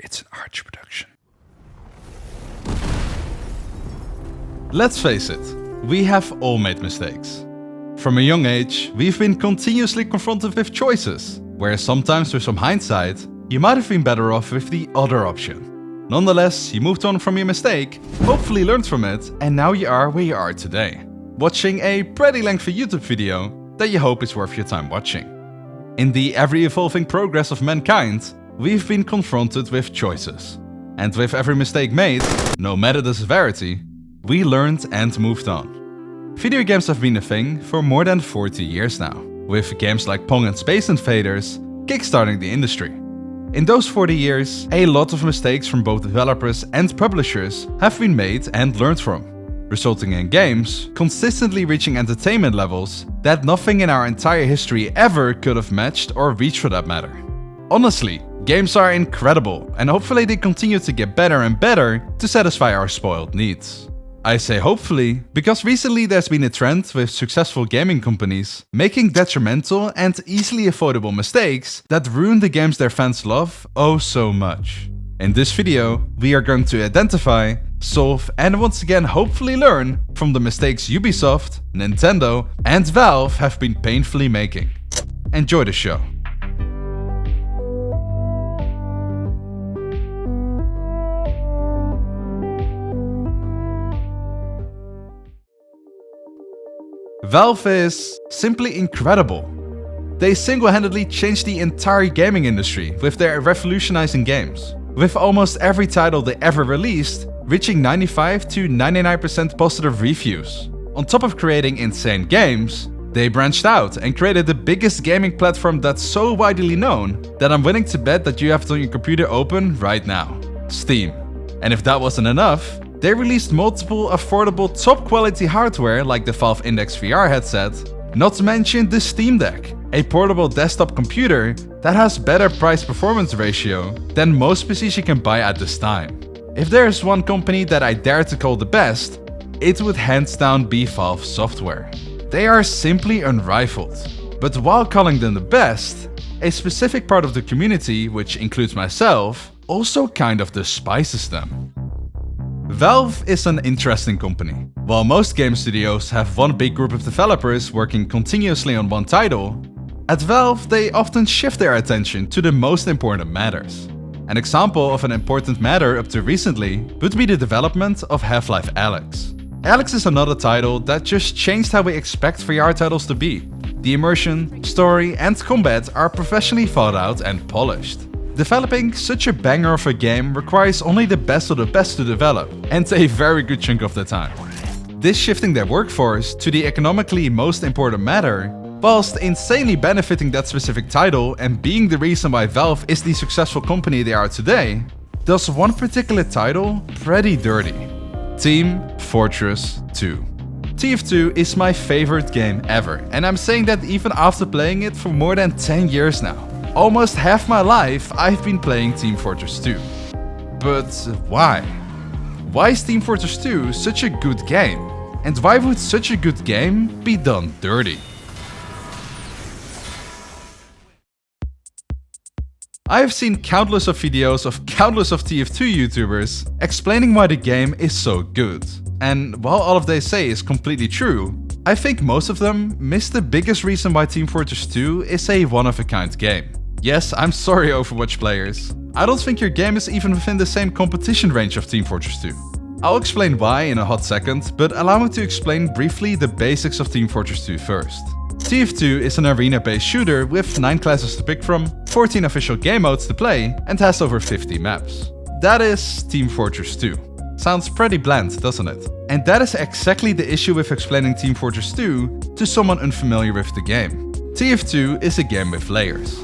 It's an arch production. Let's face it, we have all made mistakes. From a young age, we've been continuously confronted with choices, where sometimes with some hindsight, you might have been better off with the other option. Nonetheless, you moved on from your mistake, hopefully learned from it, and now you are where you are today, watching a pretty lengthy YouTube video that you hope is worth your time watching. In the ever-evolving progress of mankind, we've been confronted with choices. And with every mistake made, no matter the severity, we learned and moved on. Video games have been a thing for more than 40 years now, with games like Pong and Space Invaders kickstarting the industry. In those 40 years, a lot of mistakes from both developers and publishers have been made and learned from, resulting in games consistently reaching entertainment levels that nothing in our entire history ever could have matched or reached for that matter. Honestly, games are incredible, and hopefully they continue to get better and better to satisfy our spoiled needs. I say hopefully, because recently there's been a trend with successful gaming companies making detrimental and easily avoidable mistakes that ruin the games their fans love oh so much. In this video, we are going to identify, solve, and once again hopefully learn from the mistakes Ubisoft, Nintendo, and Valve have been painfully making. Enjoy the show. Valve is simply incredible. They single-handedly changed the entire gaming industry with their revolutionizing games, with almost every title they ever released reaching 95 to 99% positive reviews. On top of creating insane games, they branched out and created the biggest gaming platform that's so widely known that I'm willing to bet that you have it on your computer open right now: Steam. And if that wasn't enough, they released multiple affordable top quality hardware like the Valve Index VR headset, not to mention the Steam Deck, a portable desktop computer that has better price-performance ratio than most PCs you can buy at this time. If there's one company that I dare to call the best, it would hands down be Valve Software. They are simply unrivaled. But while calling them the best, a specific part of the community, which includes myself, also kind of despises them. Valve is an interesting company. While most game studios have one big group of developers working continuously on one title, at Valve they often shift their attention to the most important matters. An example of an important matter up to recently would be the development of Half-Life Alyx. Alyx is another title that just changed how we expect VR titles to be. The immersion, story, and combat are professionally thought out and polished. Developing such a banger of a game requires only the best of the best to develop, and a very good chunk of the time. This shifting their workforce to the economically most important matter, whilst insanely benefiting that specific title and being the reason why Valve is the successful company they are today, does one particular title pretty dirty: Team Fortress 2. TF2 is my favorite game ever, and I'm saying that even after playing it for more than 10 years now. Almost half my life I've been playing Team Fortress 2. But why? Why is Team Fortress 2 such a good game? And why would such a good game be done dirty? I have seen countless of videos of countless of TF2 YouTubers explaining why the game is so good. And while all of they say is completely true, I think most of them miss the biggest reason why Team Fortress 2 is a one-of-a-kind game. Yes, I'm sorry Overwatch players. I don't think your game is even within the same competition range of Team Fortress 2. I'll explain why in a hot second, but allow me to explain briefly the basics of Team Fortress 2 first. TF2 is an arena-based shooter with 9 classes to pick from, 14 official game modes to play, and has over 50 maps. That is Team Fortress 2. Sounds pretty bland, doesn't it? And that is exactly the issue with explaining Team Fortress 2 to someone unfamiliar with the game. TF2 is a game with layers.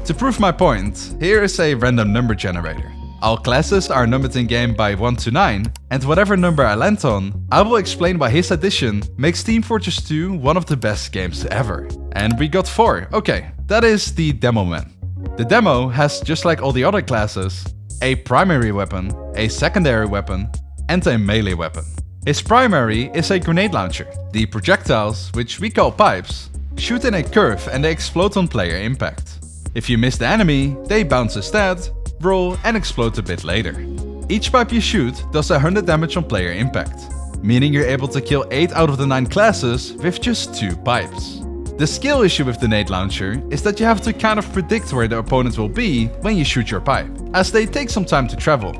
To prove my point, here is a random number generator. All classes are numbered in game by 1 to 9, and whatever number I land on, I will explain why his addition makes Team Fortress 2 one of the best games ever. And we got 4, okay, that is the Demo Man. The Demo has, just like all the other classes, a primary weapon, a secondary weapon, and a melee weapon. His primary is a grenade launcher. The projectiles, which we call pipes, shoot in a curve and they explode on player impact. If you miss the enemy, they bounce instead, roll and explode a bit later. Each pipe you shoot does 100 damage on player impact, meaning you're able to kill 8 out of the 9 classes with just 2 pipes. The skill issue with the nade launcher is that you have to kind of predict where the opponent will be when you shoot your pipe, as they take some time to travel.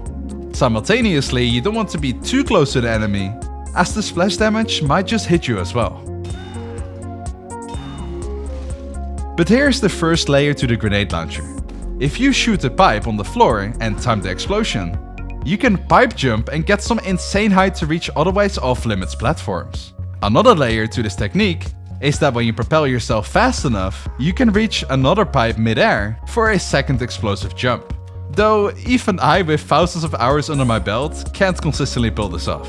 Simultaneously, you don't want to be too close to the enemy, as the splash damage might just hit you as well. But here's the first layer to the grenade launcher. If you shoot a pipe on the floor and time the explosion, you can pipe jump and get some insane height to reach otherwise off-limits platforms. Another layer to this technique is that when you propel yourself fast enough, you can reach another pipe mid-air for a second explosive jump. Though even I, with thousands of hours under my belt, can't consistently pull this off.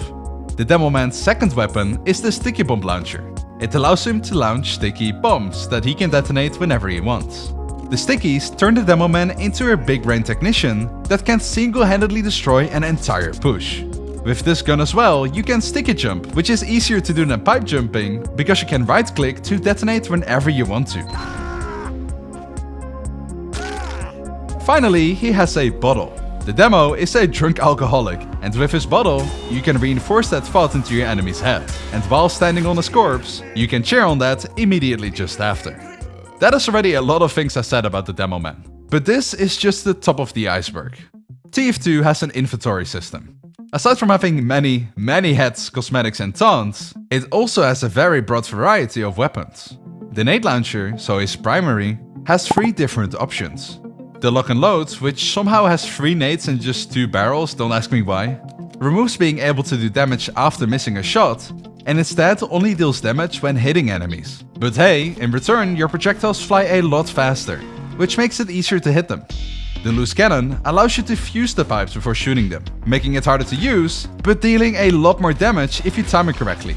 The Demo Man's second weapon is the Sticky Bomb Launcher. It allows him to launch sticky bombs that he can detonate whenever he wants. The stickies turn the Demo Man into a big brain technician that can single-handedly destroy an entire push. With this gun as well, you can sticky jump, which is easier to do than pipe jumping, because you can right-click to detonate whenever you want to. Finally, he has a bottle. The Demo is a drunk alcoholic, and with his bottle, you can reinforce that thought into your enemy's head. And while standing on his corpse, you can cheer on that immediately just after. That is already a lot of things I said about the Demo Man. But this is just the top of the iceberg. TF2 has an inventory system. Aside from having many heads, cosmetics and taunts, it also has a very broad variety of weapons. The nade launcher, so his primary, has 3 different options. The lock and load, which somehow has 3 nades and just 2 barrels, don't ask me why, removes being able to do damage after missing a shot, and instead only deals damage when hitting enemies. But hey, in return your projectiles fly a lot faster, which makes it easier to hit them. The loose cannon allows you to fuse the pipes before shooting them, making it harder to use, but dealing a lot more damage if you time it correctly.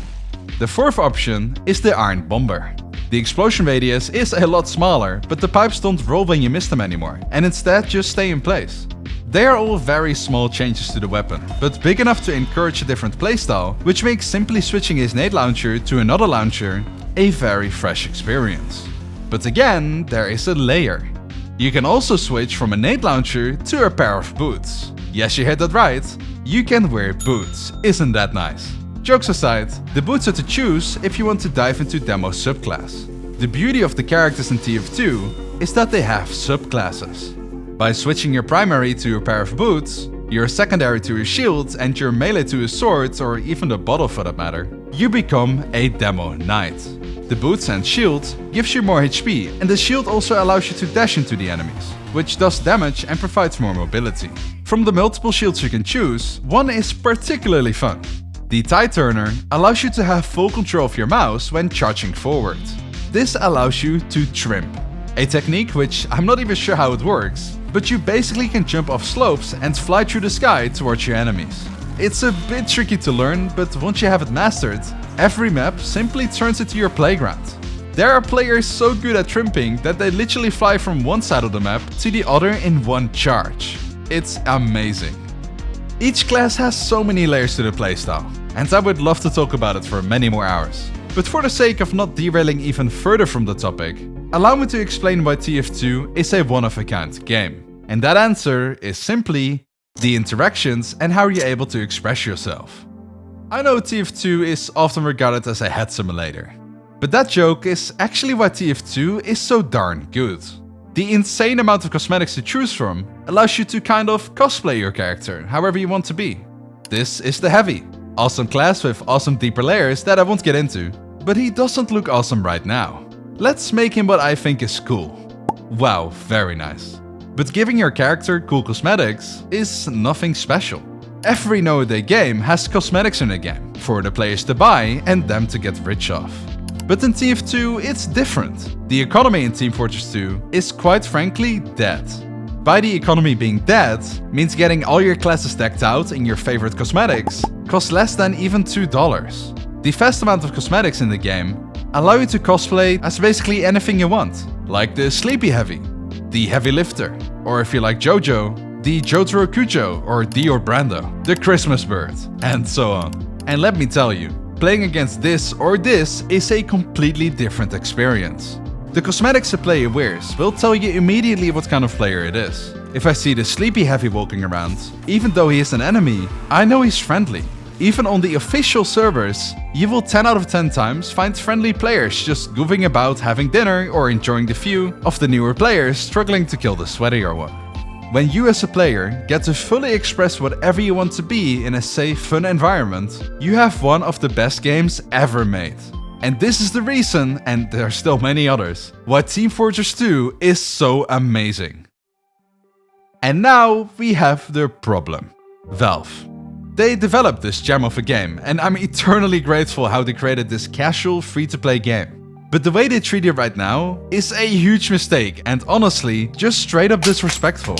The 4th option is the Iron Bomber. The explosion radius is a lot smaller, but the pipes don't roll when you miss them anymore, and instead just stay in place. They are all very small changes to the weapon, but big enough to encourage a different playstyle, which makes simply switching his nade launcher to another launcher a very fresh experience. But again, there is a layer. You can also switch from a nade launcher to a pair of boots. Yes, you heard that right, you can wear boots, isn't that nice? Jokes aside, the boots are to choose if you want to dive into Demo subclass. The beauty of the characters in TF2 is that they have subclasses. By switching your primary to a pair of boots, your secondary to a shield and your melee to a sword, or even the bottle for that matter, you become a Demo Knight. The boots and shield gives you more HP, and the shield also allows you to dash into the enemies, which does damage and provides more mobility. From the multiple shields you can choose, one is particularly fun. The Tide Turner allows you to have full control of your mouse when charging forward. This allows you to trim, a technique which I'm not even sure how it works, but you basically can jump off slopes and fly through the sky towards your enemies. It's a bit tricky to learn, but once you have it mastered, every map simply turns into your playground. There are players so good at trimping that they literally fly from one side of the map to the other in one charge. It's amazing. Each class has so many layers to the playstyle, and I would love to talk about it for many more hours. But for the sake of not derailing even further from the topic, allow me to explain why TF2 is a one-of-a-kind game. And that answer is simply the interactions and how you're able to express yourself. I know TF2 is often regarded as a head simulator, but that joke is actually why TF2 is so darn good. The insane amount of cosmetics to choose from allows you to kind of cosplay your character however you want to be. This is the Heavy, awesome class with awesome deeper layers that I won't get into, but he doesn't look awesome right now. Let's make him what I think is cool. Wow, very nice. But giving your character cool cosmetics is nothing special. Every nowadays game has cosmetics in the game, for the players to buy and them to get rich off. But in TF2 it's different. The economy in Team Fortress 2 is quite frankly dead. By the economy being dead means getting all your classes decked out in your favorite cosmetics costs less than even $2. The vast amount of cosmetics in the game allow you to cosplay as basically anything you want, like the Sleepy Heavy, the Heavy Lifter, or if you like JoJo, the Jotaro Kujo or Dior Brando, the Christmas Bird, and so on. And let me tell you, playing against this or this is a completely different experience. The cosmetics a player wears will tell you immediately what kind of player it is. If I see the sleepy heavy walking around, even though he is an enemy, I know he's friendly. Even on the official servers, you will 10 out of 10 times find friendly players just goofing about having dinner or enjoying the view of the newer players struggling to kill the sweatier one. When you as a player get to fully express whatever you want to be in a safe, fun environment, you have one of the best games ever made. And this is the reason, and there are still many others, why Team Fortress 2 is so amazing. And now we have the problem. Valve. They developed this gem of a game, and I'm eternally grateful how they created this casual, free-to-play game. But the way they treat it right now is a huge mistake and honestly, just straight up disrespectful.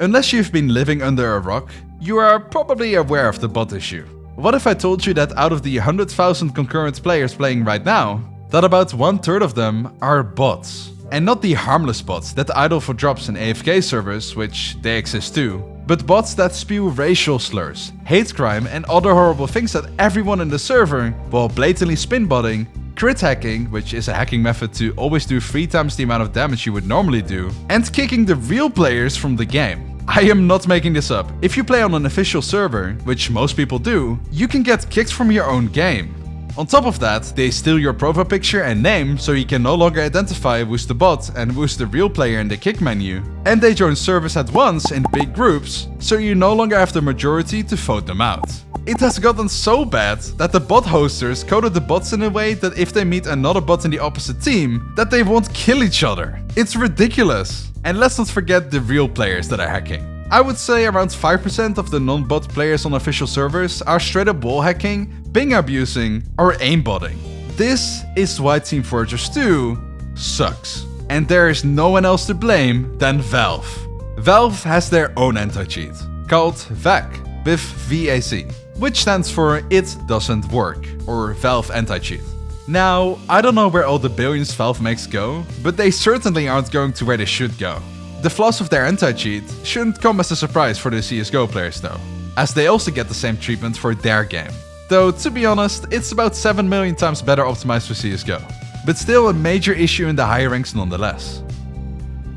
Unless you've been living under a rock, you are probably aware of the bot issue. What if I told you that out of the 100,000 concurrent players playing right now, that about 1/3 of them are bots? And not the harmless bots that idle for drops in AFK servers, which they exist too, but bots that spew racial slurs, hate crime and other horrible things at everyone in the server, while blatantly spin-botting, crit hacking, which is a hacking method to always do 3 times the amount of damage you would normally do, and kicking the real players from the game. I am not making this up. If you play on an official server, which most people do, you can get kicked from your own game. On top of that, they steal your profile picture and name so you can no longer identify who's the bot and who's the real player in the kick menu. And they join servers at once in big groups, so you no longer have the majority to vote them out. It has gotten so bad that the bot hosters coded the bots in a way that if they meet another bot in the opposite team, that they won't kill each other. It's ridiculous. And let's not forget the real players that are hacking. I would say around 5% of the non-bot players on official servers are straight up wall hacking, ping abusing, or aimbotting. This is why Team Fortress 2 sucks. And there is no one else to blame than Valve. Valve has their own anti-cheat, called VAC, with VAC, which stands for It Doesn't Work, or Valve Anti-Cheat. Now, I don't know where all the billions Valve makes go, but they certainly aren't going to where they should go. The flaws of their anti-cheat shouldn't come as a surprise for the CSGO players though, as they also get the same treatment for their game. Though, to be honest, it's about 7 million times better optimized for CSGO, but still a major issue in the higher ranks nonetheless.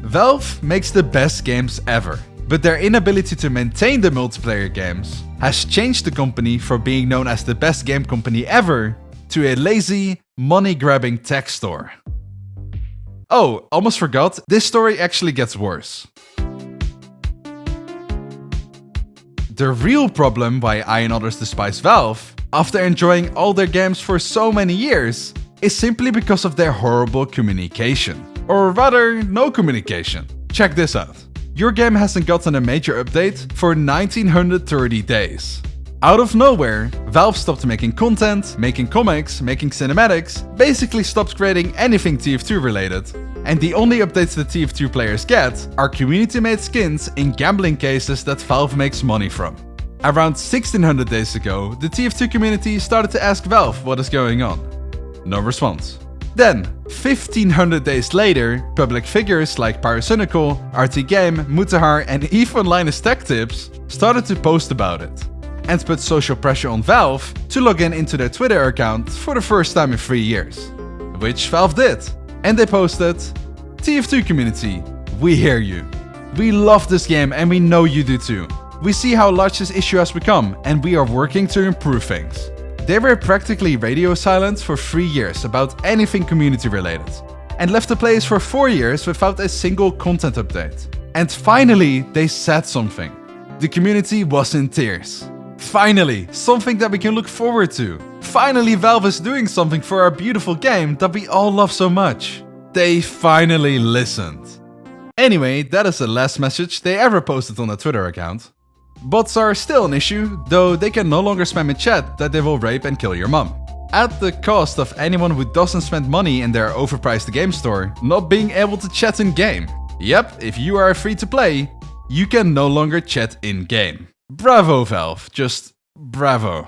Valve makes the best games ever, but their inability to maintain the multiplayer games has changed the company from being known as the best game company ever to a lazy, money-grabbing tech store. Oh, almost forgot, this story actually gets worse. The real problem why I and others despise Valve, after enjoying all their games for so many years, is simply because of their horrible communication. Or rather, no communication. Check this out. Your game hasn't gotten a major update for 1930 days. Out of nowhere, Valve stopped making content, making comics, making cinematics, basically stopped creating anything TF2 related. And the only updates the TF2 players get are community-made skins in gambling cases that Valve makes money from. Around 1600 days ago, the TF2 community started to ask Valve what is going on. No response. Then, 1500 days later, public figures like Pyrocynical, RT Game, Mutahar and even Linus Tech Tips started to post about it, and put social pressure on Valve to log into their Twitter account for the first time in 3 years. Which Valve did. And they posted, TF2 community, we hear you. We love this game and we know you do too. We see how large this issue has become and we are working to improve things. They were practically radio silent for 3 years about anything community related, and left the players for 4 years without a single content update. And finally, they said something. The community was in tears. Finally, something that we can look forward to. Finally, Valve is doing something for our beautiful game that we all love so much. They finally listened. Anyway, that is the last message they ever posted on their Twitter account. Bots are still an issue, though they can no longer spam in chat that they will rape and kill your mom. At the cost of anyone who doesn't spend money in their overpriced game store not being able to chat in game. Yep, if you are free to play, you can no longer chat in game. Bravo, Valve, just bravo.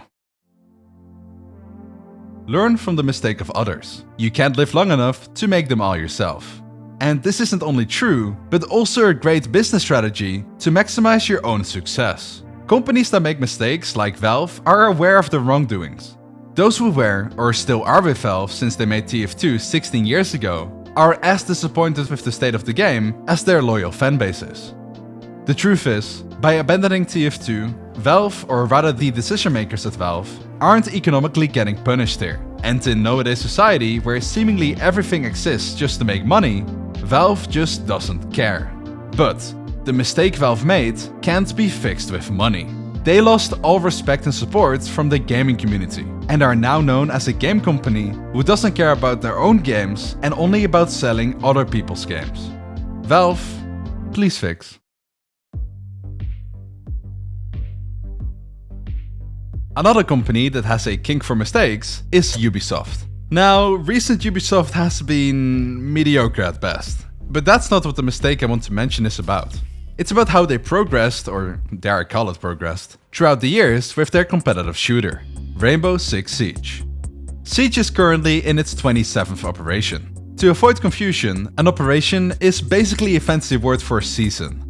Learn from the mistake of others. You can't live long enough to make them all yourself. And this isn't only true, but also a great business strategy to maximize your own success. Companies that make mistakes, like Valve, are aware of their wrongdoings. Those who were, or still are with Valve since they made TF2 16 years ago, are as disappointed with the state of the game as their loyal fanbases. The truth is, by abandoning TF2, Valve, or rather the decision makers at Valve, aren't economically getting punished here. And in nowadays society, where seemingly everything exists just to make money, Valve just doesn't care. But the mistake Valve made can't be fixed with money. They lost all respect and support from the gaming community, and are now known as a game company who doesn't care about their own games and only about selling other people's games. Valve, please fix. Another company that has a kink for mistakes is Ubisoft. Now, recent Ubisoft has been mediocre at best, but that's not what the mistake I want to mention is about. It's about how they progressed, or dare I call it progressed, throughout the years with their competitive shooter, Rainbow Six Siege. Siege is currently in its 27th operation. To avoid confusion, an operation is basically a fancy word for season.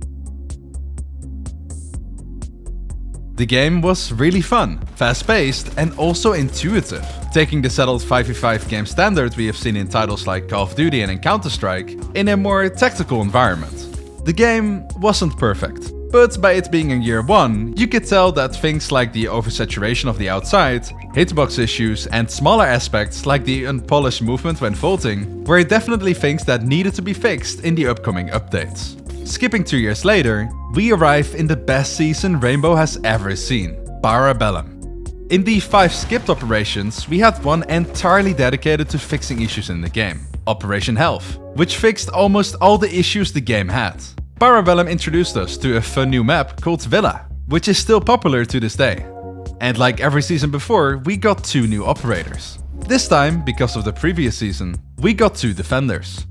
The game was really fun, fast-paced, and also intuitive, taking the settled 5v5 game standard we have seen in titles like Call of Duty and in Counter-Strike in a more tactical environment. The game wasn't perfect, but by it being in year 1, you could tell that things like the oversaturation of the outside, hitbox issues, and smaller aspects like the unpolished movement when vaulting were definitely things that needed to be fixed in the upcoming updates. Skipping 2 years later, we arrive in the best season Rainbow has ever seen, Parabellum. In the 5 skipped operations, we had one entirely dedicated to fixing issues in the game, Operation Health, which fixed almost all the issues the game had. Parabellum introduced us to a fun new map called Villa, which is still popular to this day. And like every season before, we got 2 new operators. This time, because of the previous season, we got 2 defenders.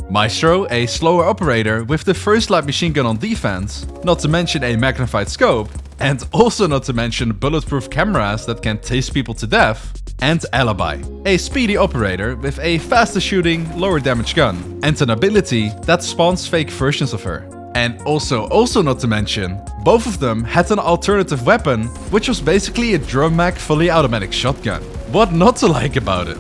Maestro, a slower operator with the first light machine gun on defense, not to mention a magnified scope, and also not to mention bulletproof cameras that can tase people to death, and Alibi, a speedy operator with a faster shooting, lower damage gun, and an ability that spawns fake versions of her. And also not to mention, both of them had an alternative weapon, which was basically a drum mag fully automatic shotgun. What not to like about it?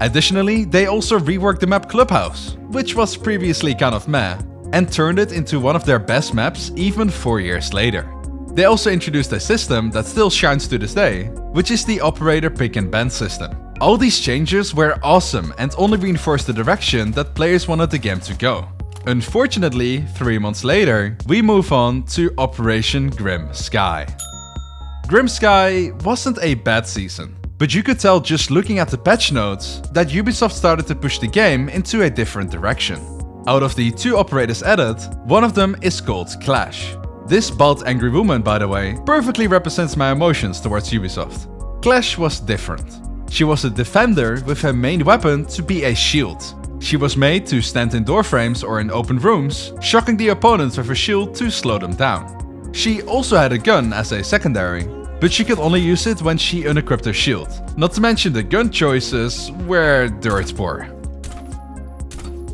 Additionally, they also reworked the map Clubhouse, which was previously kind of meh, and turned it into one of their best maps even 4 years later. They also introduced a system that still shines to this day, which is the operator pick and ban system. All these changes were awesome and only reinforced the direction that players wanted the game to go. Unfortunately, 3 months later, we move on to Operation Grim Sky. Grim Sky wasn't a bad season, but you could tell just looking at the patch notes that Ubisoft started to push the game into a different direction. Out of the 2 operators added, one of them is called Clash. This bald angry woman, by the way, perfectly represents my emotions towards Ubisoft. Clash was different. She was a defender with her main weapon to be a shield. She was made to stand in door frames or in open rooms, shocking the opponents with her shield to slow them down. She also had a gun as a secondary, but she could only use it when she unequipped her shield. Not to mention the gun choices were dirt poor.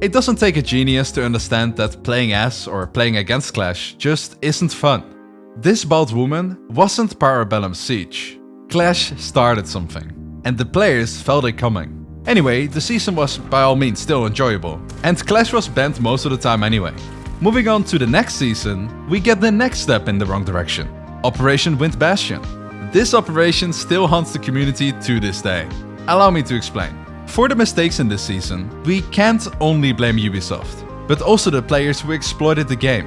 It doesn't take a genius to understand that playing as or playing against Clash just isn't fun. This bald woman wasn't Parabellum Siege. Clash started something, and the players felt it coming. Anyway, the season was by all means still enjoyable, and Clash was banned most of the time anyway. Moving on to the next season, we get the next step in the wrong direction. Operation Wind Bastion. This operation still haunts the community to this day. Allow me to explain. For the mistakes in this season, we can't only blame Ubisoft, but also the players who exploited the game.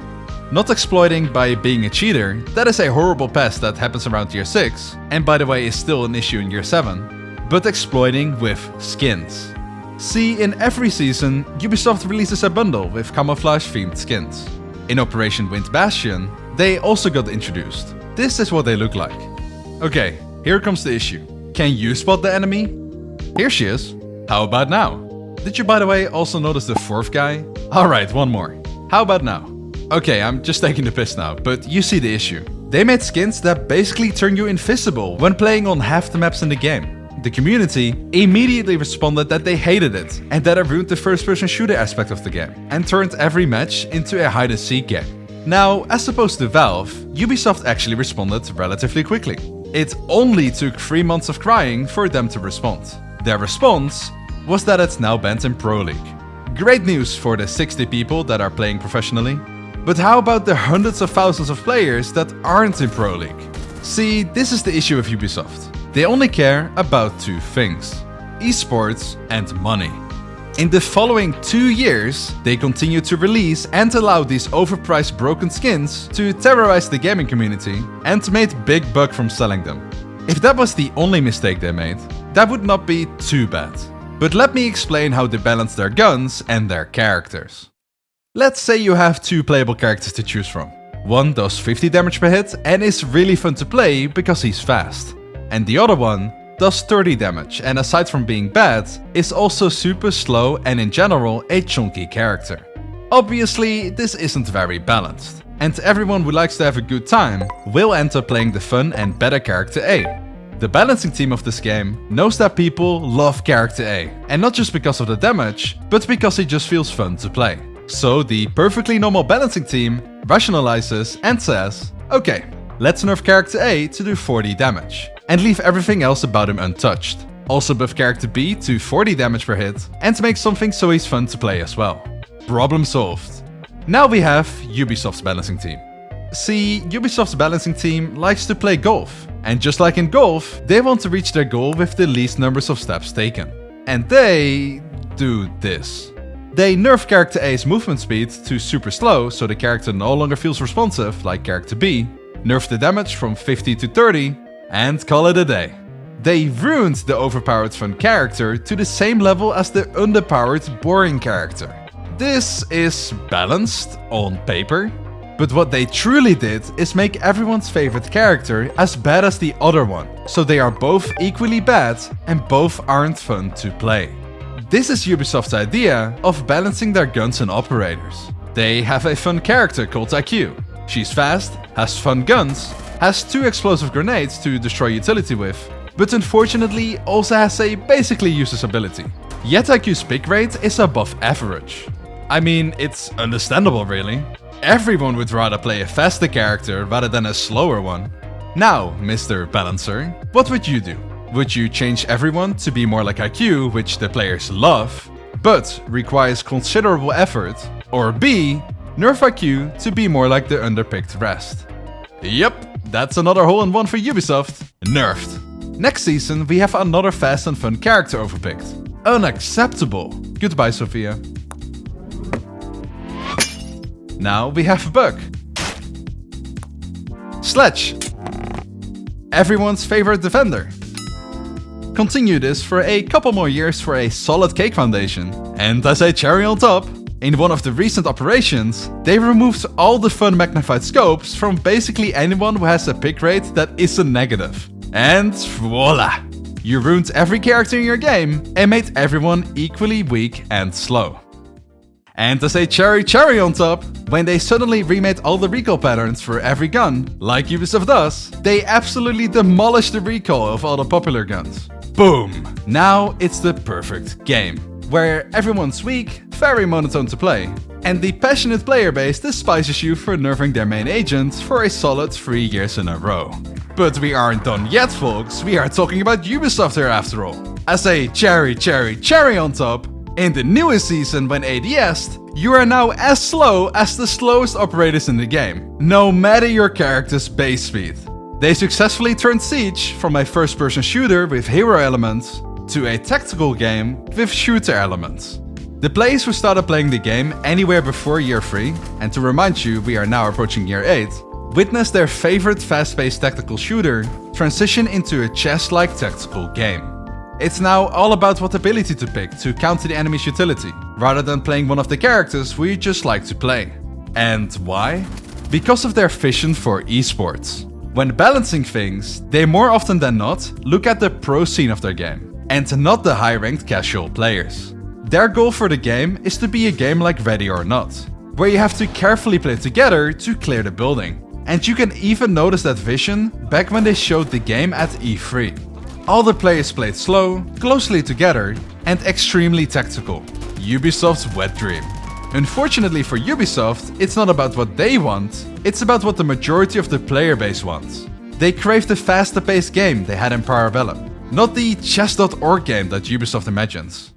Not exploiting by being a cheater, that is a horrible pest that happens around year 6, and by the way is still an issue in year 7, but exploiting with skins. See, in every season, Ubisoft releases a bundle with camouflage-themed skins. In Operation Wind Bastion, they also got introduced. This is what they look like. Okay, here comes the issue. Can you spot the enemy? Here she is. How about now? Did you, by the way, also notice the 4th guy? Alright, one more. How about now? Okay, I'm just taking the piss now, but you see the issue. They made skins that basically turn you invisible when playing on half the maps in the game. The community immediately responded that they hated it and that it ruined the first-person shooter aspect of the game and turned every match into a hide-and-seek game. Now, as opposed to Valve, Ubisoft actually responded relatively quickly. It only took 3 months of crying for them to respond. Their response was that it's now banned in Pro League. Great news for the 60 people that are playing professionally. But how about the hundreds of thousands of players that aren't in Pro League? See, this is the issue with Ubisoft. They only care about two things: esports and money. In the following 2 years, they continued to release and allow these overpriced broken skins to terrorize the gaming community and made big buck from selling them. If that was the only mistake they made, that would not be too bad. But let me explain how they balance their guns and their characters. Let's say you have 2 playable characters to choose from. One does 50 damage per hit and is really fun to play because he's fast. And the other one does 30 damage and aside from being bad, is also super slow and in general a chunky character. Obviously, this isn't very balanced, and everyone who likes to have a good time will end up playing the fun and better character A. The balancing team of this game knows that people love character A, and not just because of the damage, but because it just feels fun to play. So the perfectly normal balancing team rationalizes and says, okay, let's nerf character A to do 40 damage, and leave everything else about him untouched. Also buff character B to 40 damage per hit, and make something so he's fun to play as well. Problem solved. Now we have Ubisoft's balancing team. See, Ubisoft's balancing team likes to play golf, and just like in golf, they want to reach their goal with the least numbers of steps taken. And they do this. They nerf character A's movement speed to super slow so the character no longer feels responsive like character B, nerf the damage from 50 to 30, and call it a day. They ruined the overpowered fun character to the same level as the underpowered boring character. This is balanced on paper, but what they truly did is make everyone's favorite character as bad as the other one, so they are both equally bad and both aren't fun to play. This is Ubisoft's idea of balancing their guns and operators. They have a fun character called IQ. She's fast, has fun guns, has 2 explosive grenades to destroy utility with, but unfortunately also has a basically useless ability. Yet IQ's pick rate is above average. I mean, it's understandable really. Everyone would rather play a faster character rather than a slower one. Now, Mr. Balancer, what would you do? Would you change everyone to be more like IQ, which the players love, but requires considerable effort? Or B, nerf IQ to be more like the underpicked rest? Yep, that's another hole-in-one for Ubisoft. Nerfed. Next season we have another fast and fun character overpicked. Unacceptable. Goodbye, Sophia. Now we have Buck. Sledge. Everyone's favorite defender. Continue this for a couple more years for a solid cake foundation. And as a cherry on top, in one of the recent operations, they removed all the fun magnified scopes from basically anyone who has a pick rate that isn't negative. And voila! You ruined every character in your game and made everyone equally weak and slow. And as a cherry on top, when they suddenly remade all the recoil patterns for every gun, like Ubisoft does, they absolutely demolished the recoil of all the popular guns. Boom! Now it's the perfect game, where everyone's weak, very monotone to play, and the passionate player base despises you for nerfing their main agent for a solid 3 years in a row. But we aren't done yet, folks, we are talking about Ubisoft here after all. As a cherry on top, in the newest season when ADS'd, you are now as slow as the slowest operators in the game, no matter your character's base speed. They successfully turned Siege from a first-person shooter with hero elements to a tactical game with shooter elements. The players who started playing the game anywhere before year 3, and to remind you we are now approaching year 8, witnessed their favorite fast-paced tactical shooter transition into a chess-like tactical game. It's now all about what ability to pick to counter the enemy's utility, rather than playing one of the characters we just like to play. And why? Because of their vision for esports. When balancing things, they more often than not look at the pro scene of their game, and not the high-ranked casual players. Their goal for the game is to be a game like Ready or Not, where you have to carefully play together to clear the building. And you can even notice that vision back when they showed the game at E3. All the players played slow, closely together, and extremely tactical. Ubisoft's wet dream. Unfortunately for Ubisoft, it's not about what they want, it's about what the majority of the player base wants. They crave the faster paced game they had in Parabellum, not the chess.org game that Ubisoft imagines.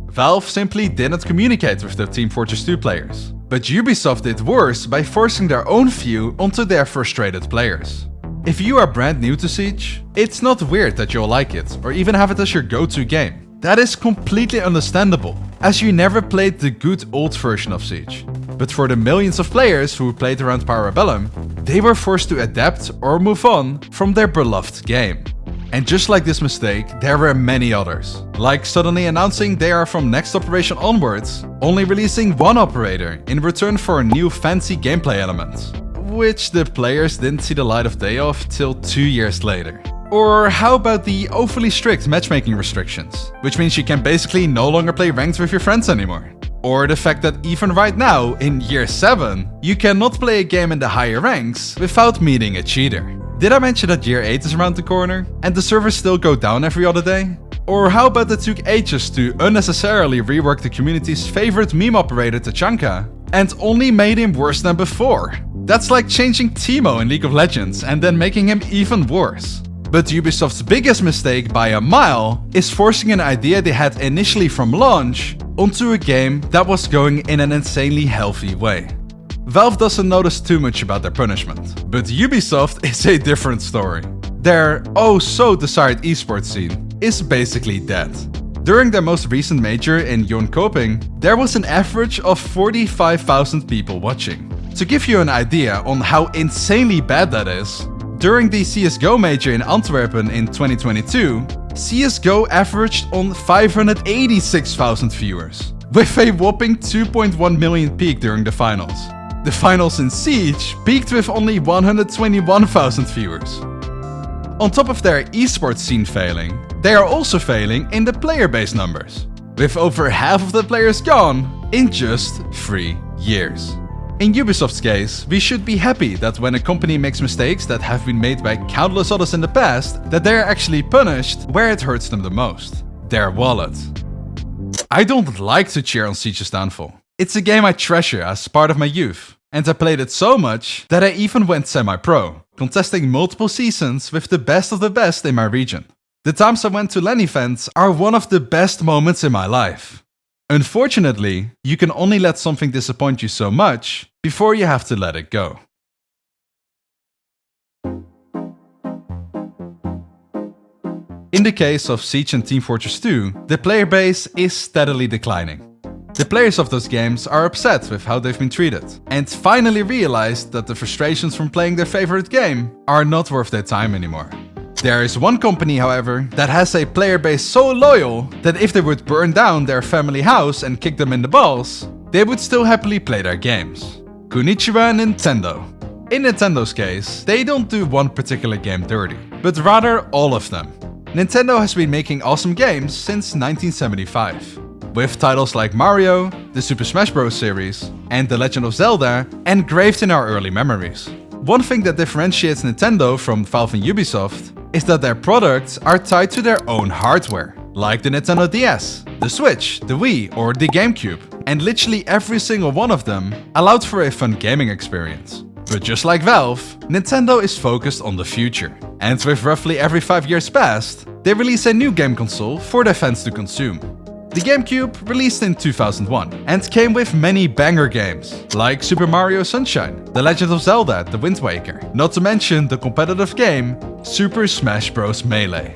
Valve simply didn't communicate with the Team Fortress 2 players. But Ubisoft did worse by forcing their own view onto their frustrated players. If you are brand new to Siege, it's not weird that you'll like it, or even have it as your go-to game. That is completely understandable, as you never played the good old version of Siege. But for the millions of players who played around Parabellum, they were forced to adapt or move on from their beloved game. And just like this mistake, there were many others. Like suddenly announcing they are from next operation onwards, only releasing one operator in return for new fancy gameplay elements, which the players didn't see the light of day of till 2 years later. Or how about the overly strict matchmaking restrictions, which means you can basically no longer play ranked with your friends anymore. Or the fact that even right now, in year 7, you cannot play a game in the higher ranks without meeting a cheater. Did I mention that year 8 is around the corner, and the servers still go down every other day? Or how about it took ages to unnecessarily rework the community's favorite meme operator Tachanka, and only made him worse than before? That's like changing Teemo in League of Legends and then making him even worse. But Ubisoft's biggest mistake by a mile is forcing an idea they had initially from launch onto a game that was going in an insanely healthy way. Valve doesn't notice too much about their punishment, but Ubisoft is a different story. Their oh so desired esports scene is basically dead. During their most recent major in Jönköping, there was an average of 45,000 people watching. To give you an idea on how insanely bad that is, during the CSGO major in Antwerp in 2022, CSGO averaged on 586,000 viewers, with a whopping 2.1 million peak during the finals. The finals in Siege peaked with only 121,000 viewers. On top of their esports scene failing, they are also failing in the player base numbers, with over half of the players gone in just 3 years. In Ubisoft's case, we should be happy that when a company makes mistakes that have been made by countless others in the past, that they are actually punished where it hurts them the most: their wallet. I don't like to cheer on Siege's downfall. It's a game I treasure as part of my youth, and I played it so much that I even went semi-pro, contesting multiple seasons with the best of the best in my region. The times I went to LAN events are one of the best moments in my life. Unfortunately, you can only let something disappoint you so much before you have to let it go. In the case of Siege and Team Fortress 2, the player base is steadily declining. The players of those games are upset with how they've been treated, and finally realized that the frustrations from playing their favorite game are not worth their time anymore. There is one company, however, that has a player base so loyal that if they would burn down their family house and kick them in the balls, they would still happily play their games. Konnichiwa Nintendo. In Nintendo's case, they don't do one particular game dirty, but rather all of them. Nintendo has been making awesome games since 1975, with titles like Mario, the Super Smash Bros. Series, and The Legend of Zelda engraved in our early memories. One thing that differentiates Nintendo from Valve and Ubisoft is that their products are tied to their own hardware, like the Nintendo DS, the Switch, the Wii, or the GameCube, and literally every single one of them allowed for a fun gaming experience. But just like Valve, Nintendo is focused on the future, and with roughly every 5 years past, they release a new game console for their fans to consume. The GameCube released in 2001 and came with many banger games, like Super Mario Sunshine, The Legend of Zelda, The Wind Waker, not to mention the competitive game Super Smash Bros. Melee.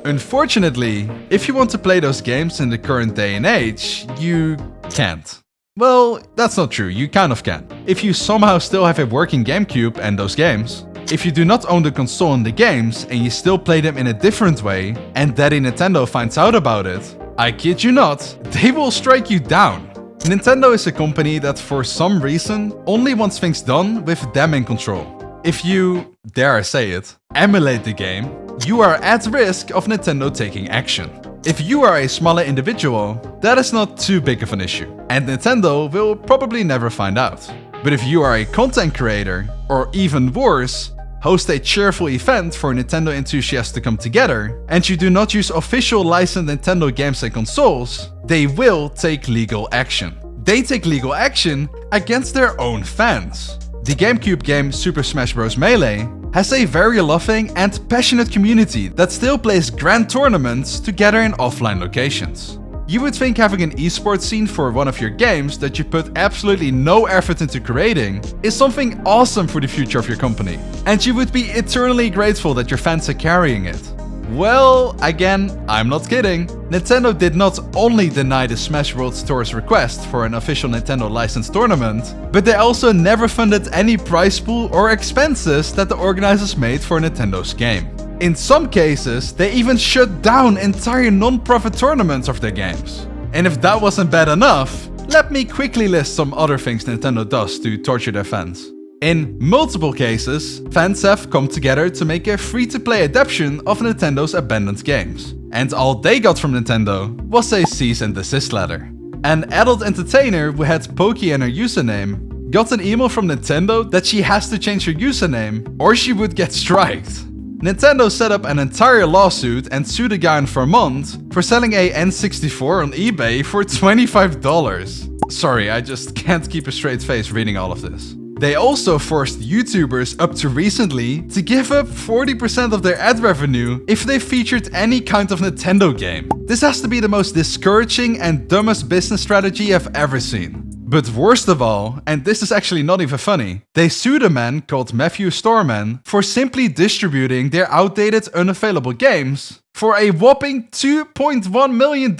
Unfortunately, if you want to play those games in the current day and age, you can't. Well, that's not true, you kind of can. If you somehow still have a working GameCube and those games, if you do not own the console and the games and you still play them in a different way, and Daddy Nintendo finds out about it, I kid you not, they will strike you down. Nintendo is a company that for some reason only wants things done with them in control. If you, dare I say it, emulate the game, you are at risk of Nintendo taking action. If you are a smaller individual, that is not too big of an issue, and Nintendo will probably never find out. But if you are a content creator, or even worse, host a cheerful event for Nintendo enthusiasts to come together, and you do not use official licensed Nintendo games and consoles, they will take legal action. They take legal action against their own fans. The GameCube game Super Smash Bros. Melee has a very loving and passionate community that still plays grand tournaments together in offline locations. You would think having an esports scene for one of your games that you put absolutely no effort into creating is something awesome for the future of your company, and you would be eternally grateful that your fans are carrying it. Well, again, I'm not kidding. Nintendo did not only deny the Smash World Tour's request for an official Nintendo licensed tournament, but they also never funded any prize pool or expenses that the organizers made for Nintendo's game. In some cases, they even shut down entire non-profit tournaments of their games. And if that wasn't bad enough, let me quickly list some other things Nintendo does to torture their fans. In multiple cases, fans have come together to make a free-to-play adaptation of Nintendo's abandoned games. And all they got from Nintendo was a cease and desist letter. An adult entertainer who had Pokey in her username got an email from Nintendo that she has to change her username or she would get striked. Nintendo set up an entire lawsuit and sued a guy in Vermont for selling a N64 on eBay for $25. Sorry, I just can't keep a straight face reading all of this. They also forced YouTubers up to recently to give up 40% of their ad revenue if they featured any kind of Nintendo game. This has to be the most discouraging and dumbest business strategy I've ever seen. But worst of all, and this is actually not even funny, they sued a man called Matthew Storman for simply distributing their outdated, unavailable games for a whopping $2.1 million.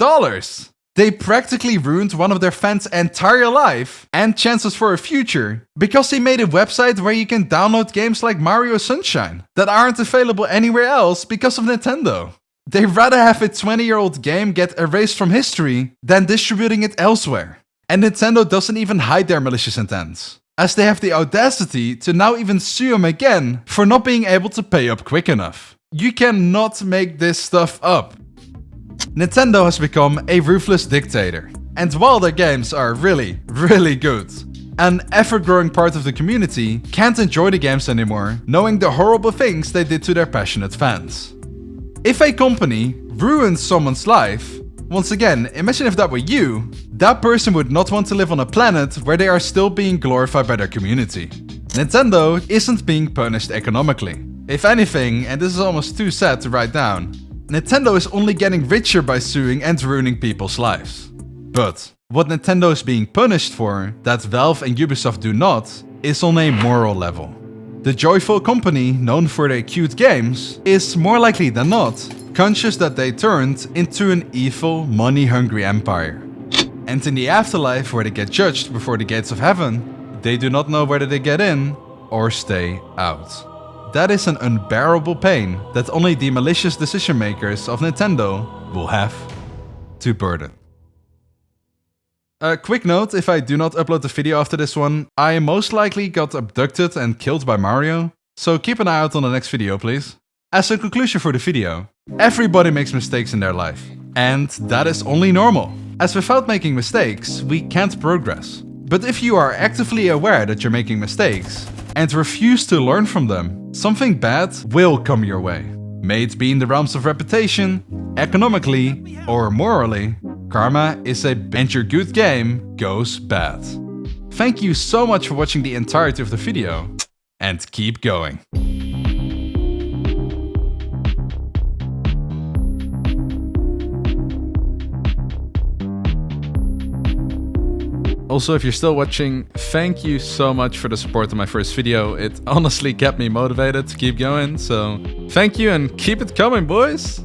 They practically ruined one of their fans' entire life and chances for a future because he made a website where you can download games like Mario Sunshine that aren't available anywhere else because of Nintendo. They'd rather have a 20-year-old game get erased from history than distributing it elsewhere. And Nintendo doesn't even hide their malicious intents, as they have the audacity to now even sue them again for not being able to pay up quick enough. You cannot make this stuff up. Nintendo has become a ruthless dictator, and while their games are really, really good, an ever-growing part of the community can't enjoy the games anymore, knowing the horrible things they did to their passionate fans. If a company ruins someone's life, once again, imagine if that were you, that person would not want to live on a planet where they are still being glorified by their community. Nintendo isn't being punished economically. If anything, and this is almost too sad to write down, Nintendo is only getting richer by suing and ruining people's lives. But what Nintendo is being punished for, that Valve and Ubisoft do not, is on a moral level. The joyful company, known for their cute games, is more likely than not conscious that they turned into an evil, money-hungry empire. And in the afterlife, where they get judged before the gates of heaven, they do not know whether they get in or stay out. That is an unbearable pain that only the malicious decision makers of Nintendo will have to burden. A quick note, if I do not upload the video after this one, I most likely got abducted and killed by Mario, so keep an eye out on the next video, please. As a conclusion for the video, everybody makes mistakes in their life, and that is only normal, as without making mistakes, we can't progress. But if you are actively aware that you're making mistakes, and refuse to learn from them, something bad will come your way. May it be in the realms of reputation, economically, or morally, karma is and your good game goes bad. Thank you so much for watching the entirety of the video, and keep going. Also, if you're still watching, thank you so much for the support on my first video. It honestly kept me motivated to keep going, so thank you and keep it coming, boys!